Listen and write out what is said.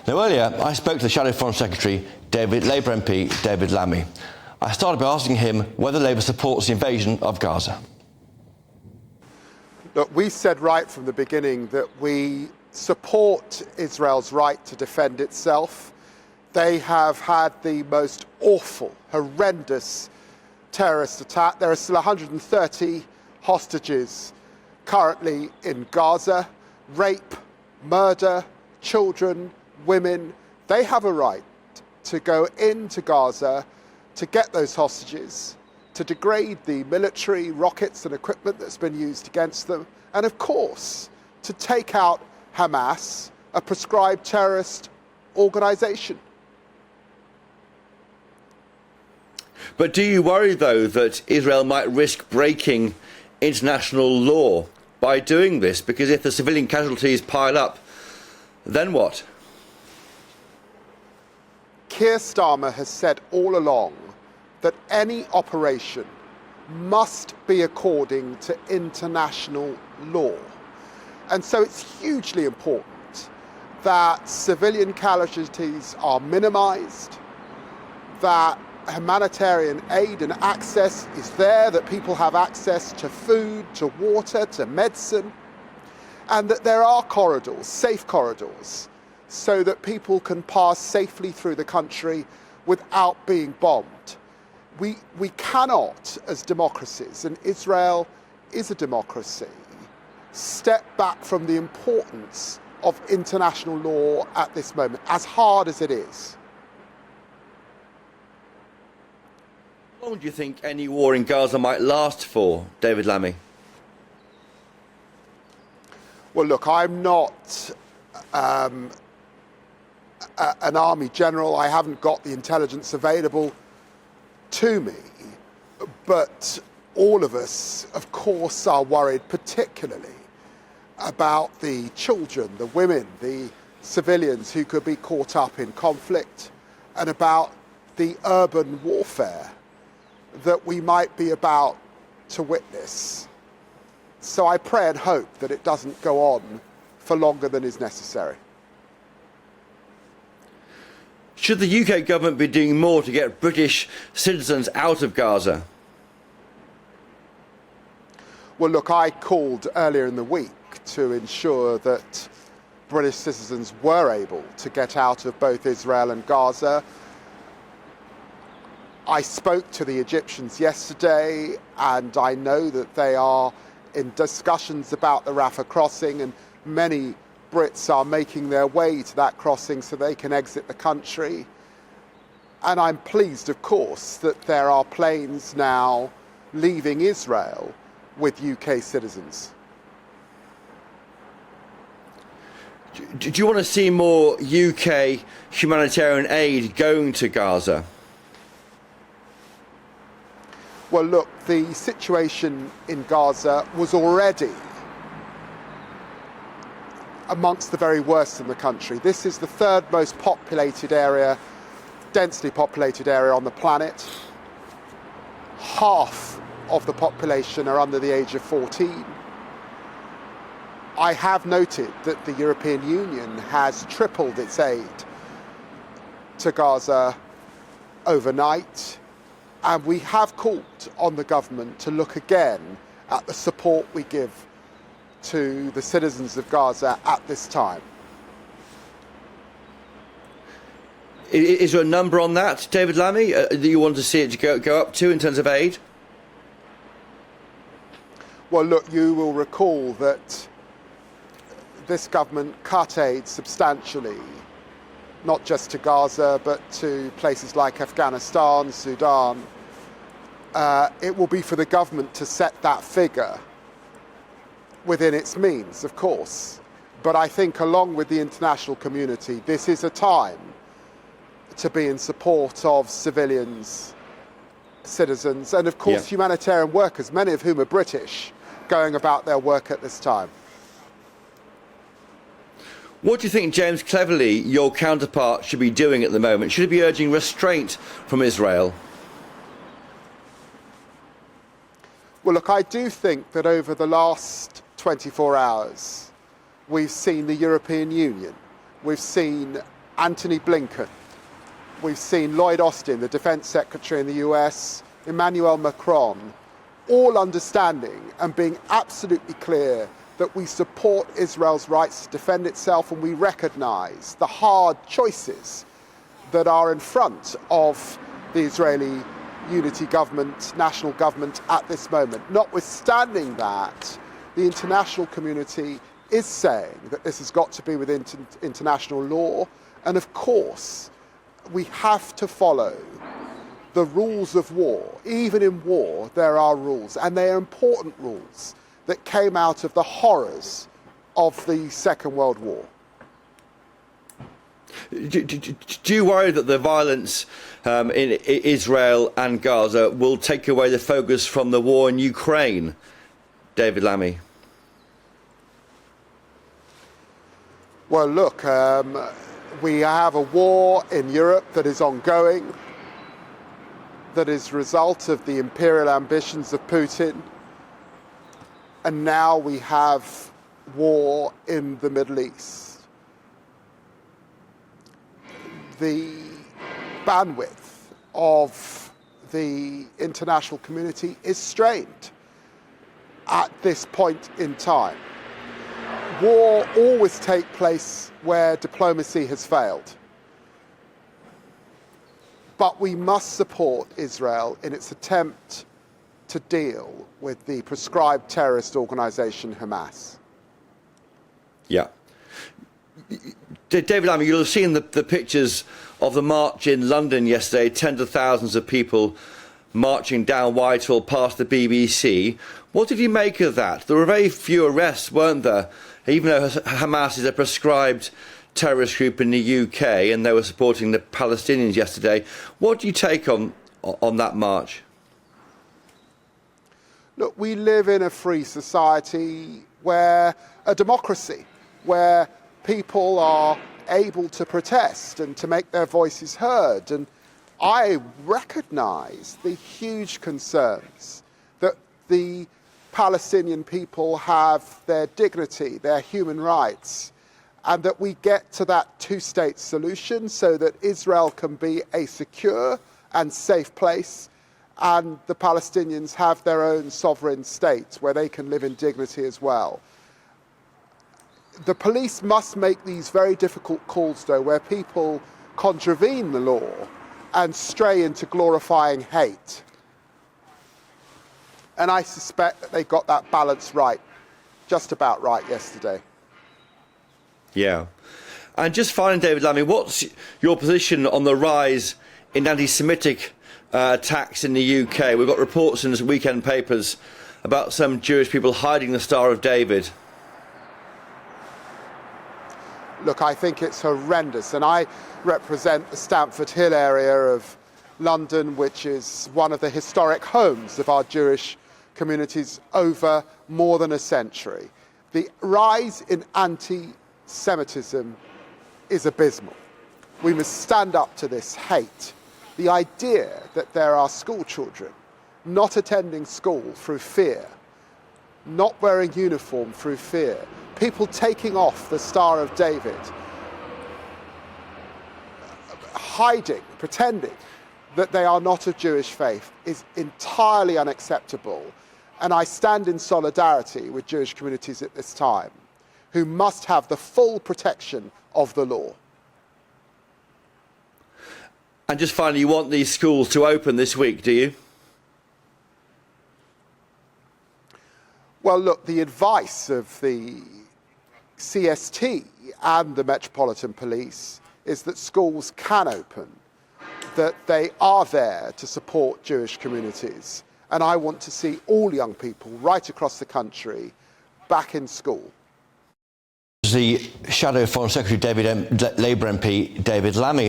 Now, earlier, I spoke to the Shadow Foreign Secretary, Labour MP David Lammy. I started by asking him whether Labour supports the invasion of Gaza. Look, we said right from the beginning that we support Israel's right to defend itself. They have had the most awful, horrendous terrorist attack. There are still 130 hostages currently in Gaza. Rape, murder, children, women. They have a right to go into Gaza to get those hostages, to degrade the military rockets and equipment that's been used against them, and of course, to take out Hamas, a proscribed terrorist organisation. But do you worry, though, that Israel might risk breaking international law by doing this? Because if the civilian casualties pile up, then what? Keir Starmer has said all along that any operation must be according to international law. And so it's hugely important that civilian casualties are minimised, that humanitarian aid and access is there, that people have access to food, to water, to medicine, and that there are corridors, safe corridors, so that people can pass safely through the country without being bombed. We cannot, as democracies, and Israel is a democracy, step back from the importance of international law at this moment, as hard as it is. How long do you think any war in Gaza might last for, David Lammy? Well, look, I'm not an army general. I haven't got the intelligence available to me. But all of us, of course, are worried particularly about the children, the women, the civilians who could be caught up in conflict, and about the urban warfare that we might be about to witness. So I pray and hope that it doesn't go on for longer than is necessary. Should the UK government be doing more to get British citizens out of Gaza? Well, look, I called earlier in the week to ensure that British citizens were able to get out of both Israel and Gaza. I spoke to the Egyptians yesterday, and I know that they are in discussions about the Rafah crossing, and many Brits are making their way to that crossing so they can exit the country. And I'm pleased, of course, that there are planes now leaving Israel with UK citizens. Do you want to see more UK humanitarian aid going to Gaza? Well, look, the situation in Gaza was already amongst the very worst in the country. This is the third most populated area, densely populated area on the planet. Half of the population are under the age of 14. I have noted that the European Union has tripled its aid to Gaza overnight, and we have called on the government to look again at the support we give to the citizens of Gaza at this time. Is there a number on that, David Lammy, that you want to see it go up to in terms of aid? Well, look, you will recall that this government cut aid substantially, not just to Gaza, but to places like Afghanistan, Sudan. It will be for the government to set that figure within its means, of course. But I think along with the international community, this is a time to be in support of civilians, citizens, and of course humanitarian workers, many of whom are British, going about their work at this time. What do you think James Cleverly, your counterpart, should be doing at the moment? Should he be urging restraint from Israel? Well, look, I do think that over the last 24 hours, we've seen the European Union, we've seen Antony Blinken. We've seen Lloyd Austin, the Defence Secretary in the US, Emmanuel Macron, all understanding and being absolutely clear that we support Israel's rights to defend itself, and we recognise the hard choices that are in front of the Israeli unity government, national government at this moment. Notwithstanding that, the international community is saying that this has got to be within international law, and of course we have to follow the rules of war. Even in war there are rules, and they are important rules that came out of the horrors of the Second World War. Do you worry that the violence in Israel and Gaza will take away the focus from the war in Ukraine, David Lammy? Well, look, we have a war in Europe that is ongoing, that is a result of the imperial ambitions of Putin. And now we have war in the Middle East. The bandwidth of the international community is strained at this point in time. War always takes place where diplomacy has failed. But we must support Israel in its attempt to deal with the proscribed terrorist organisation Hamas. Yeah. David Lammy, you'll have seen the pictures of the march in London yesterday, tens of thousands of people marching down Whitehall past the BBC. What did you make of that? There were very few arrests, weren't there? Even though Hamas is a proscribed terrorist group in the UK and they were supporting the Palestinians yesterday. What do you take on that march? Look, we live in a free society where a democracy, where people are able to protest and to make their voices heard. And I recognise the huge concerns that the Palestinian people have, their dignity, their human rights, and that we get to that two-state solution so that Israel can be a secure and safe place, and the Palestinians have their own sovereign state where they can live in dignity as well. The police must make these very difficult calls, though, where people contravene the law and stray into glorifying hate. And I suspect that they got that balance right, just about right yesterday. Yeah. And just finally, David Lammy, what's your position on the rise in anti-Semitic attacks in the UK? We've got reports in the weekend papers about some Jewish people hiding the Star of David. Look, I think it's horrendous, and I represent the Stamford Hill area of London, which is one of the historic homes of our Jewish communities over more than a century. The rise in anti-Semitism is abysmal. We must stand up to this hate. The idea that there are school children not attending school through fear, not wearing uniform through fear, people taking off the Star of David, hiding, pretending that they are not of Jewish faith is entirely unacceptable. And I stand in solidarity with Jewish communities at this time, who must have the full protection of the law. And just finally, you want these schools to open this week, do you? Well, look, the advice of the CST and the Metropolitan Police is that schools can open, that they are there to support Jewish communities. And I want to see all young people right across the country back in school. The Shadow Foreign Secretary Labour MP David Lammy.